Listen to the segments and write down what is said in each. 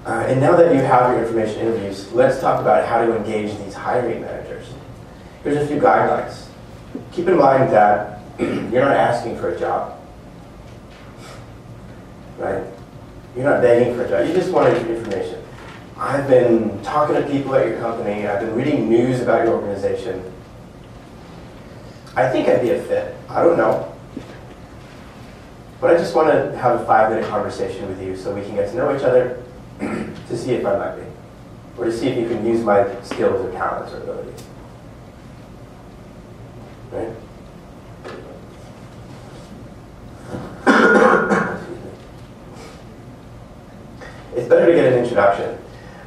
And now that you have your information interviews, let's talk about how to engage these hiring managers. Here's a few guidelines. Keep in mind that you're not asking for a job, right? You're not begging for a job. You just want information. I've been talking to people at your company. I've been reading news about your organization. I think I'd be a fit. I don't know. But I just want to have a 5-minute conversation with you so we can get to know each other to see if I might be, or to see if you can use my skills or talents or abilities. Right? It's better to get an introduction.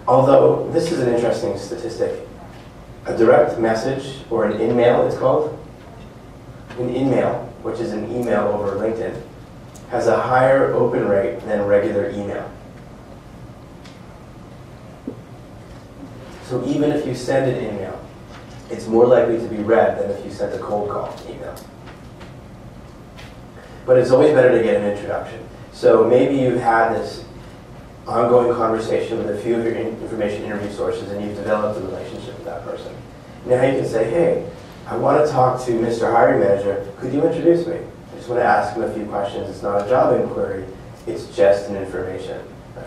Although, this is an interesting statistic. A direct message, or an in-mail it's called, an in-mail, which is an email over LinkedIn, has a higher open rate than regular email. So even if you send an email, it's more likely to be read than if you sent a cold call email. But it's always better to get an introduction. So maybe you've had this ongoing conversation with a few of your information interview sources and you've developed a relationship with that person. Now you can say, hey, I want to talk to Mr. Hiring Manager. Could you introduce me? I just want to ask him a few questions. It's not a job inquiry. It's just an information. Right?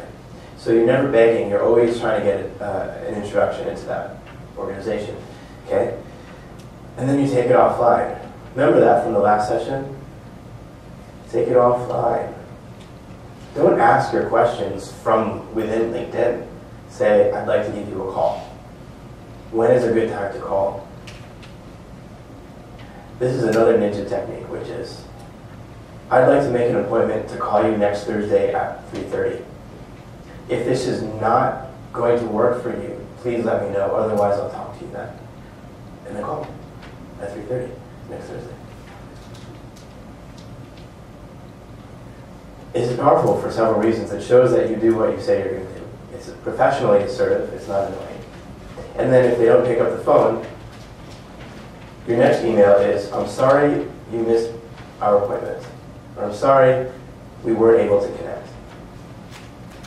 So you're never begging. You're always trying to get an introduction into that organization. Okay? And then you take it offline. Remember that from the last session? Take it offline. Don't ask your questions from within LinkedIn. Say, I'd like to give you a call. When is a good time to call? This is another ninja technique, which is, I'd like to make an appointment to call you next Thursday at 3:30. If this is not going to work for you, please let me know, otherwise I'll talk to you then. And then call me at 3:30 next Thursday. It's powerful for several reasons. It shows that you do what you say you're going to do. It's professionally assertive, it's not annoying. And then if they don't pick up the phone, your next email is, I'm sorry you missed our appointment. Or I'm sorry we weren't able to connect.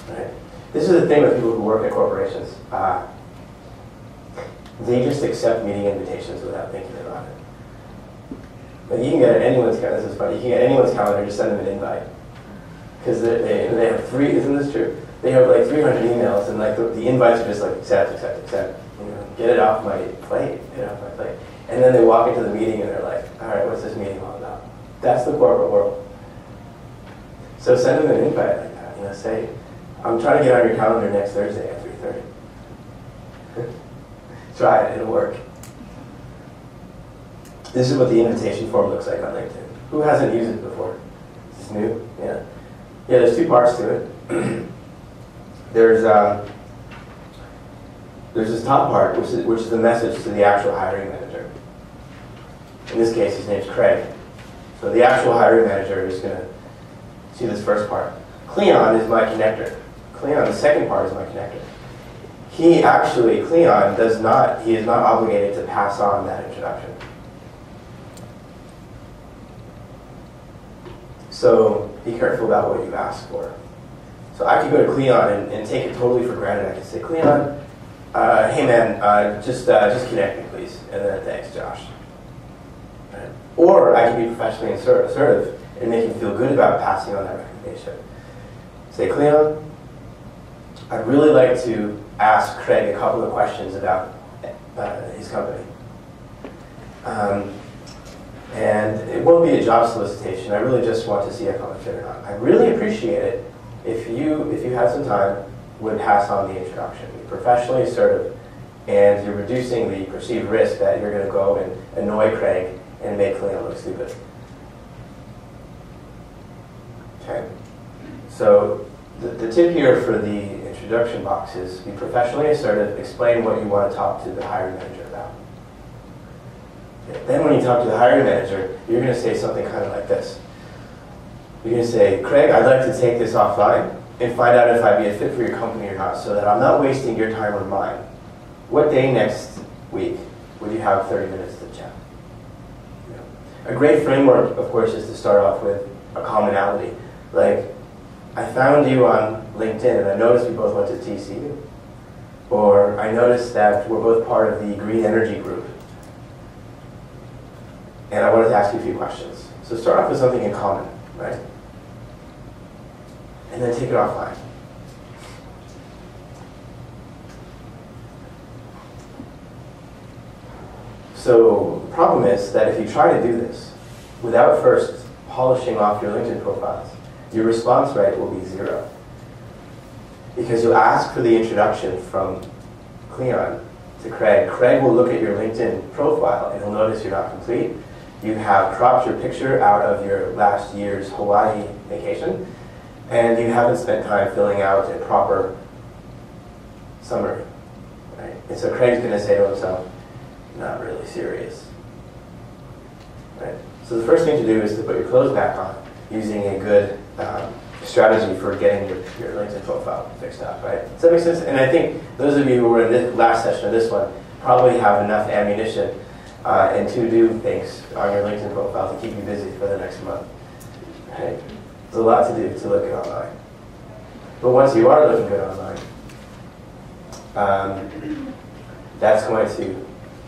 Right? This is the thing with people who work at corporations. They just accept meeting invitations without thinking about it. But you can get anyone's calendar, this is funny, you can get anyone's calendar, just send them an invite. Because they have isn't this true? They have like 300 emails and like the invites are just like accept. You know, get it off my plate, get it off my plate. And then they walk into the meeting and they're like, all right, what's this meeting all about? That's the corporate world. So send them an invite like that. You know, say, I'm trying to get on your calendar next Thursday at 3:30. Try it, it'll work. This is what the invitation form looks like on LinkedIn. Who hasn't used it before? Is this new? Yeah. Yeah, there's two parts to it. There's this top part, which is the message to the actual hiring manager. In this case, his name's Craig. So the actual hiring manager is going to see this first part. Cleon is my connector. Cleon, the second part, is my connector. Cleon he is not obligated to pass on that introduction. So be careful about what you ask for. So I could go to Cleon and take it totally for granted. I could say, Cleon, hey man, just connect me please. And then thanks, Josh. Right? Or I can be professionally assertive and make him feel good about passing on that recommendation. Say, Cleon, I'd really like to ask Craig a couple of questions about his company. And it won't be a job solicitation. I really just want to see if I'm a fit or not. I really appreciate it if you had some time, would pass on the introduction. Be professionally assertive, and you're reducing the perceived risk that you're going to go and annoy Craig and make Cleon look stupid. Okay. So the tip here for the introduction box is be professionally assertive, explain what you want to talk to the hiring manager about. Then when you talk to the hiring manager, you're going to say something kind of like this. You're going to say, Craig, I'd like to take this offline and find out if I'd be a fit for your company or not, so that I'm not wasting your time or mine. What day next week would you have 30 minutes to chat? A great framework, of course, is to start off with a commonality. Like, I found you on LinkedIn and I noticed we both went to TCU. Or I noticed that we're both part of the green energy group. And I wanted to ask you a few questions. So start off with something in common, right? And then take it offline. So the problem is that if you try to do this without first polishing off your LinkedIn profiles, your response rate will be 0. Because you'll ask for the introduction from Cleon to Craig. Craig will look at your LinkedIn profile and he'll notice you're not complete. You have cropped your picture out of your last year's Hawaii vacation, and you haven't spent time filling out a proper summary. Right? And so Craig's going to say to himself, not really serious. Right? So the first thing to do is to put your clothes back on using a good strategy for getting your LinkedIn profile fixed up. Right? Does that make sense? And I think those of you who were in this last session or this one probably have enough ammunition and to-do things on your LinkedIn profile to keep you busy for the next month. Right? There's a lot to do to look good online. But once you are looking good online, that's going to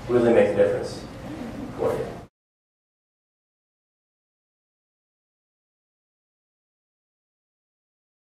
really make the difference for you.